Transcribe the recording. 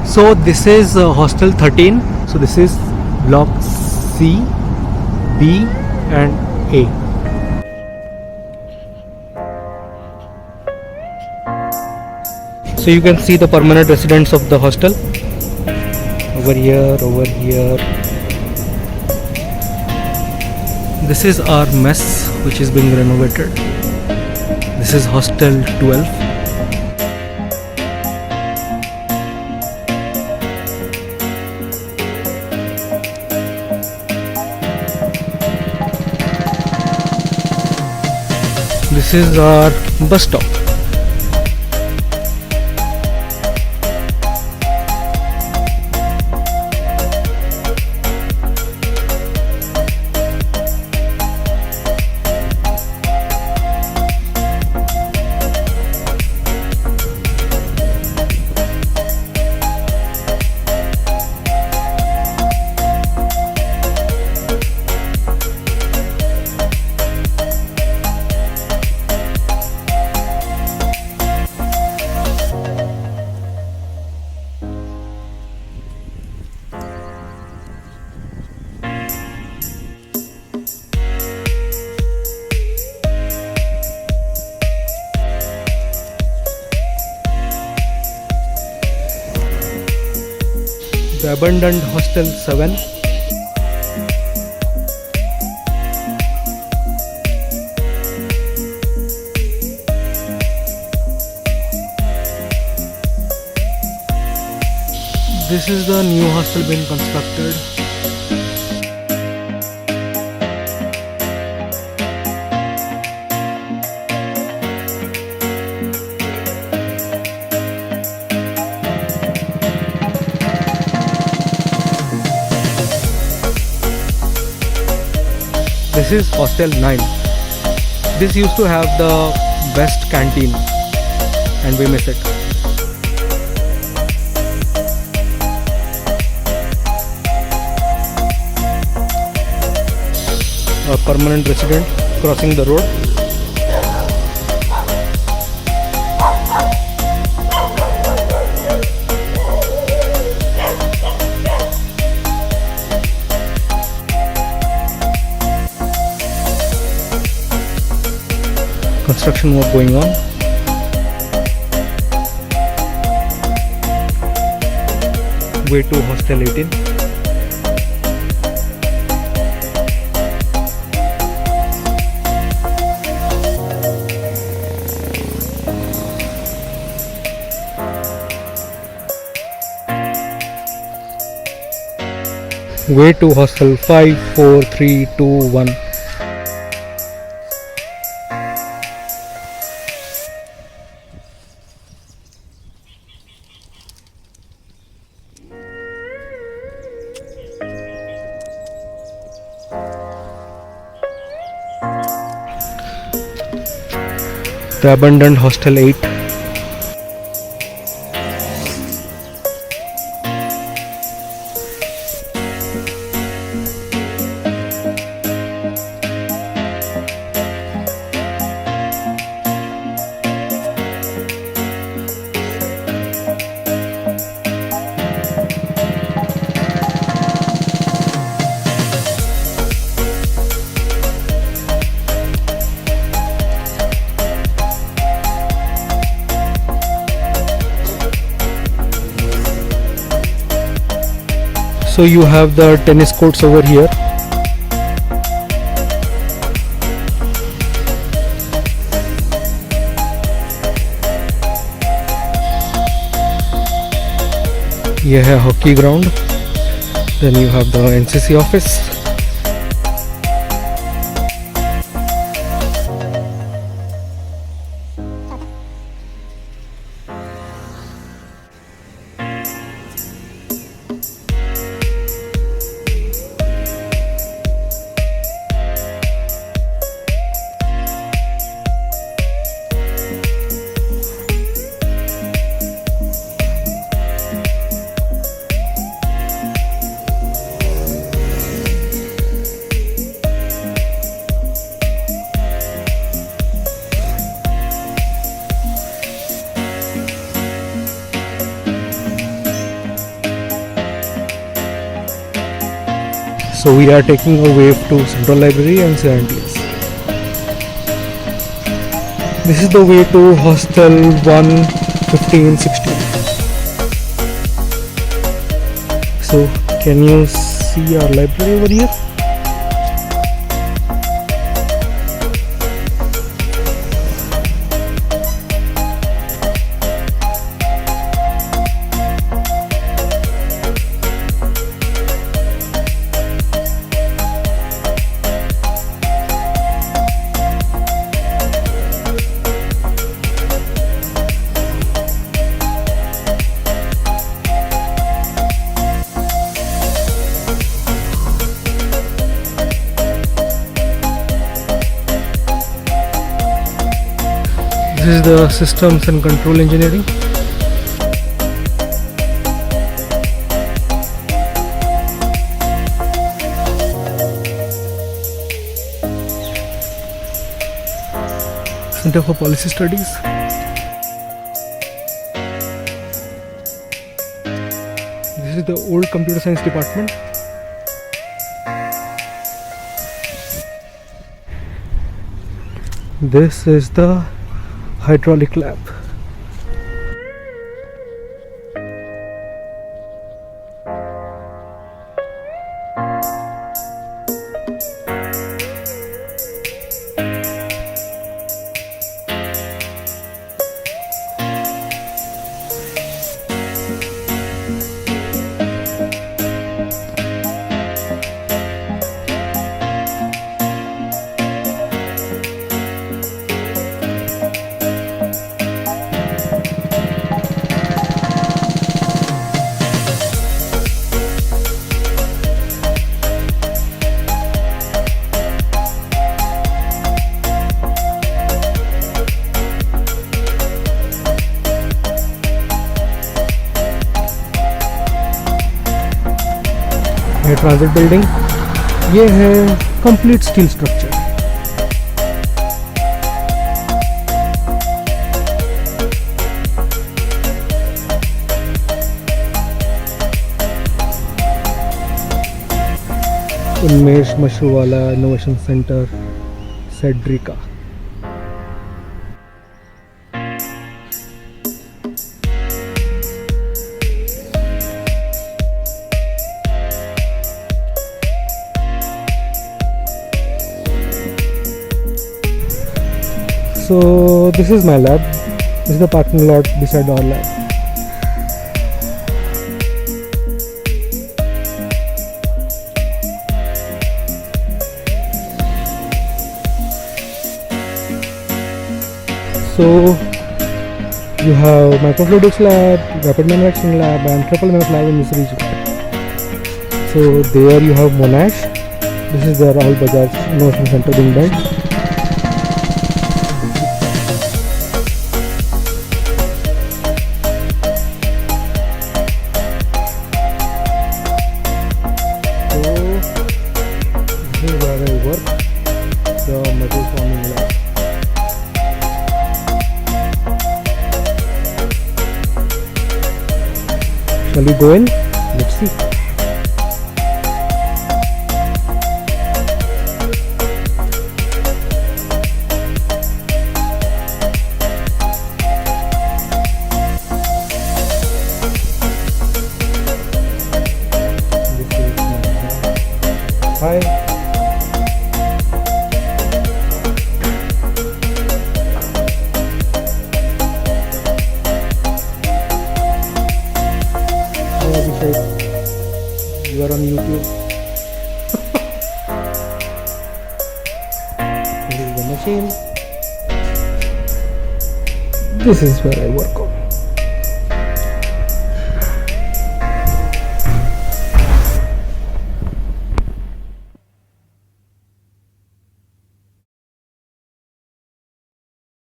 So this is hostel 13. So this is block C, B and A. So you can see the permanent residents of the hostel over here, over here. This is our mess which is being renovated. This is hostel 12. This is our bus stop. The abandoned hostel 7. This is the new hostel being constructed. This is hostel 9. This used to have the best canteen and we miss it. A permanent resident crossing the road. Construction work going on. Way to hostel 18. Way to hostel 5, 4, 3, 2, 1. The abandoned hostel 8. So you have the tennis courts over here. ये है hockey ground. Then you have the NCC office. So we are taking a wave to Central Library and St. Andreas. This is the way to Hostel 11516. So can you see our library over here? This is the systems and control engineering. Center for Policy Studies. This is the old computer science department. This is the hydraulic lab. ये transit building, ये है complete steel structure. Unmesh Mashruwala innovation centre सेड्रिका। So this is my lab. This is the parking lot beside our lab. So you have microfluidics lab, rapid manufacturing lab and triple MEF lab in this region. So there you have Monash. This is the Rahul Bajaj Innovation Center being built. This is where I work, the metal forming lab. Shall we go in? Let's see. Hi. You are on YouTube. This is the machine. This is where I work on.